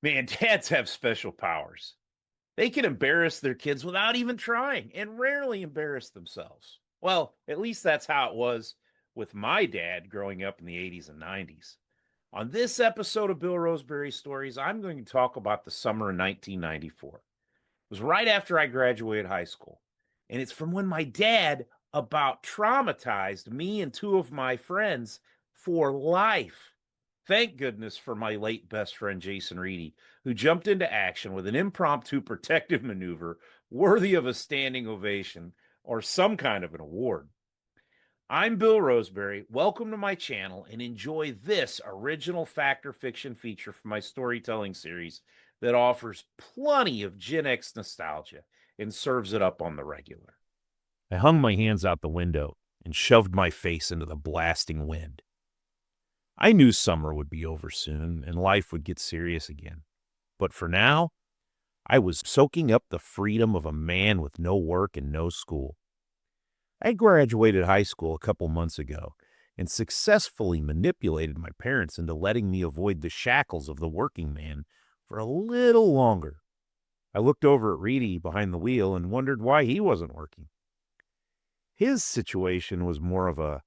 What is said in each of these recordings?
Man, dads have special powers. They can embarrass their kids without even trying and rarely embarrass themselves. Well, at least that's how it was with my dad growing up in the 80s and 90s. On this episode of Bill Roseberry Stories, I'm going to talk about the summer of 1994. It was right after I graduated high school. And it's from when my dad about traumatized me and two of my friends for life. Thank goodness for my late best friend, Jason Reedy, who jumped into action with an impromptu protective maneuver worthy of a standing ovation or some kind of an award. I'm Bill Roseberry. Welcome to my channel and enjoy this original fact or fiction feature from my storytelling series that offers plenty of Gen X nostalgia and serves it up on the regular. I hung my hands out the window and shoved my face into the blasting wind. I knew summer would be over soon and life would get serious again. But for now, I was soaking up the freedom of a man with no work and no school. I graduated high school a couple months ago and successfully manipulated my parents into letting me avoid the shackles of the working man for a little longer. I looked over at Reedy behind the wheel and wondered why he wasn't working. His situation was more of a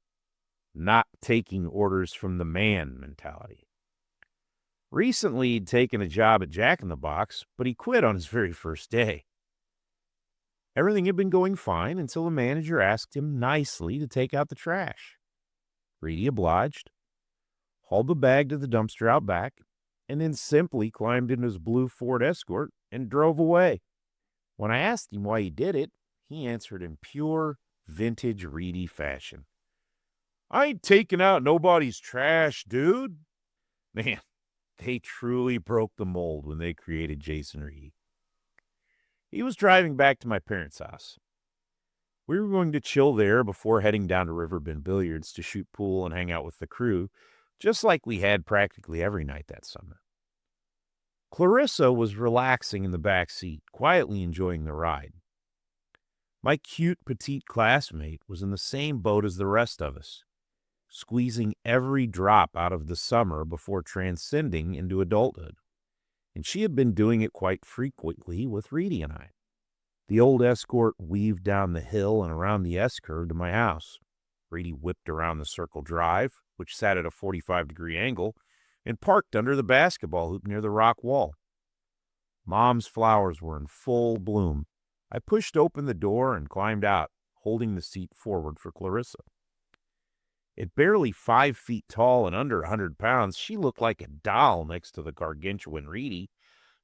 not taking orders from the man mentality. Recently, he'd taken a job at Jack in the Box, but he quit on his very first day. Everything had been going fine until the manager asked him nicely to take out the trash. Reedy obliged, hauled the bag to the dumpster out back, and then simply climbed into his blue Ford Escort and drove away. When I asked him why he did it, he answered in pure vintage Reedy fashion. "I ain't taking out nobody's trash, dude." Man, they truly broke the mold when they created Jason Reedy. He was driving back to my parents' house. We were going to chill there before heading down to Riverbend Billiards to shoot pool and hang out with the crew, just like we had practically every night that summer. Clarissa was relaxing in the back seat, quietly enjoying the ride. My cute petite classmate was in the same boat as the rest of us, squeezing every drop out of the summer before transcending into adulthood. And she had been doing it quite frequently with Reedy and I. The old Escort weaved down the hill and around the S-curve to my house. Reedy whipped around the circle drive, which sat at a 45-degree angle, and parked under the basketball hoop near the rock wall. Mom's flowers were in full bloom. I pushed open the door and climbed out, holding the seat forward for Clarissa. At barely 5 feet tall and under 100 pounds, she looked like a doll next to the gargantuan Reedy,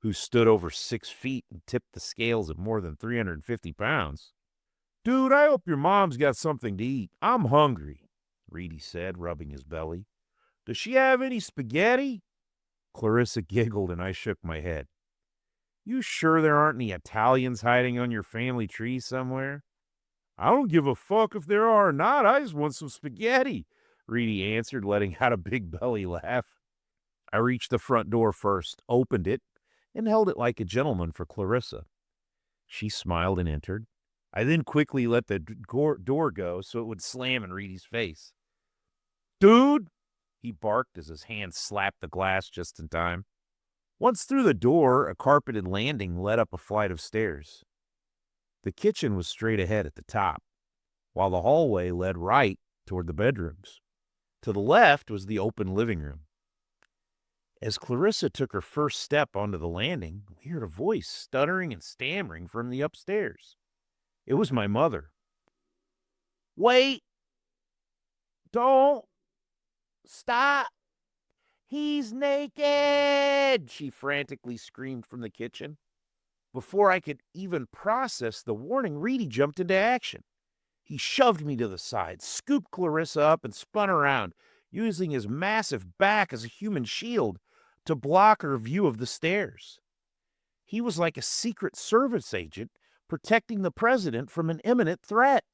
who stood over 6 feet and tipped the scales at more than 350 pounds. "Dude, I hope your mom's got something to eat. I'm hungry," Reedy said, rubbing his belly. "Does she have any spaghetti?" Clarissa giggled and I shook my head. "You sure there aren't any Italians hiding on your family tree somewhere?" "I don't give a fuck if there are or not. I just want some spaghetti," Reedy answered, letting out a big belly laugh. I reached the front door first, opened it, and held it like a gentleman for Clarissa. She smiled and entered. I then quickly let the door go so it would slam in Reedy's face. "Dude!" he barked as his hand slapped the glass just in time. Once through the door, a carpeted landing led up a flight of stairs. The kitchen was straight ahead at the top, while the hallway led right toward the bedrooms. To the left was the open living room. As Clarissa took her first step onto the landing, we heard a voice stuttering and stammering from the upstairs. It was my mother. "Wait! Don't! Stop! He's naked!" she frantically screamed from the kitchen. Before I could even process the warning, Reedy jumped into action. He shoved me to the side, scooped Clarissa up, and spun around, using his massive back as a human shield to block her view of the stairs. He was like a Secret Service agent protecting the president from an imminent threat.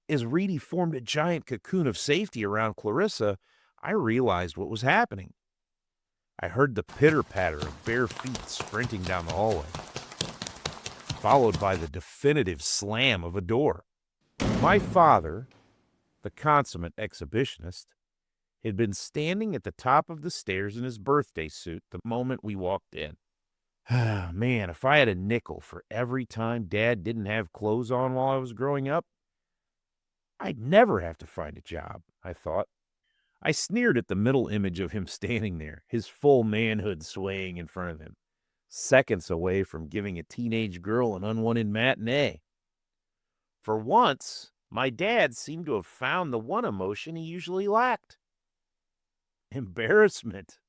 As Reedy formed a giant cocoon of safety around Clarissa, I realized what was happening. I heard the pitter-patter of bare feet sprinting down the hallway, followed by the definitive slam of a door. My father, the consummate exhibitionist, had been standing at the top of the stairs in his birthday suit the moment we walked in. Man, if I had a nickel for every time Dad didn't have clothes on while I was growing up, I'd never have to find a job, I thought. I sneered at the middle image of him standing there, his full manhood swaying in front of him, seconds away from giving a teenage girl an unwanted matinee. For once, my dad seemed to have found the one emotion he usually lacked: embarrassment.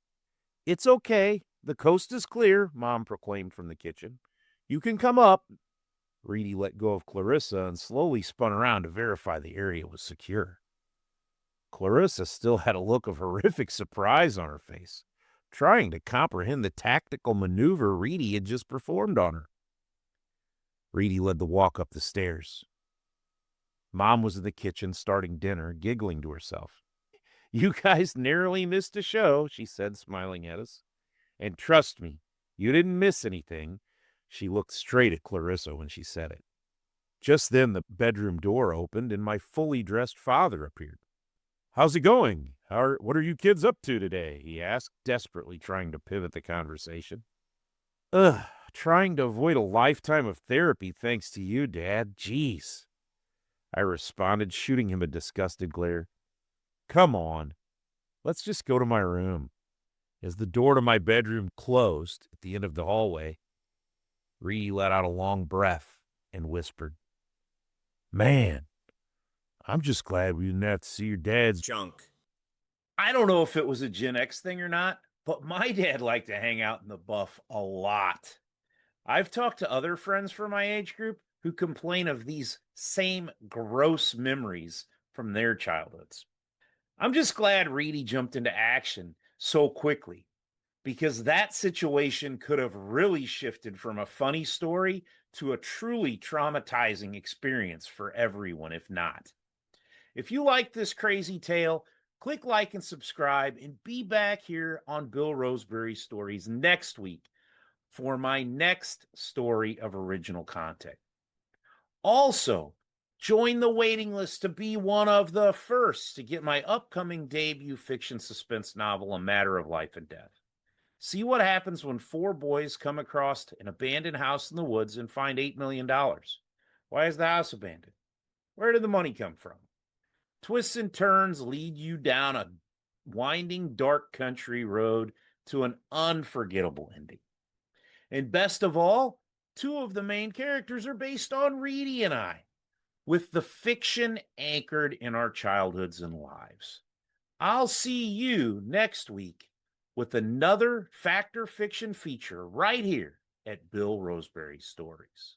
"It's okay. The coast is clear," Mom proclaimed from the kitchen. "You can come up." Reedy let go of Clarissa and slowly spun around to verify the area was secure. Clarissa still had a look of horrific surprise on her face, trying to comprehend the tactical maneuver Reedy had just performed on her. Reedy led the walk up the stairs. Mom was in the kitchen starting dinner, giggling to herself. "You guys narrowly missed a show," she said, smiling at us. "And trust me, you didn't miss anything." She looked straight at Clarissa when she said it. Just then the bedroom door opened and my fully dressed father appeared. "How's it going? What are you kids up to today?" he asked, desperately trying to pivot the conversation. "Ugh, trying to avoid a lifetime of therapy thanks to you, Dad. Jeez," I responded, shooting him a disgusted glare. "Come on, let's just go to my room." As the door to my bedroom closed at the end of the hallway, Reedy let out a long breath and whispered, "Man, I'm just glad we didn't have to see your dad's junk." I don't know if it was a Gen X thing or not, but my dad liked to hang out in the buff a lot. I've talked to other friends from my age group who complain of these same gross memories from their childhoods. I'm just glad Reedy jumped into action so quickly, because that situation could have really shifted from a funny story to a truly traumatizing experience for everyone, if not. If you like this crazy tale, click like and subscribe, and be back here on Bill Roseberry Stories next week for my next story of original content. Also, join the waiting list to be one of the first to get my upcoming debut fiction suspense novel, A Matter of Life and Death. See what happens when four boys come across an abandoned house in the woods and find $8 million. Why is the house abandoned? Where did the money come from? Twists and turns lead you down a winding, dark country road to an unforgettable ending. And best of all, two of the main characters are based on Reedy and I, with the fiction anchored in our childhoods and lives. I'll see you next week with another Factor Fiction feature right here at Bill Roseberry Stories.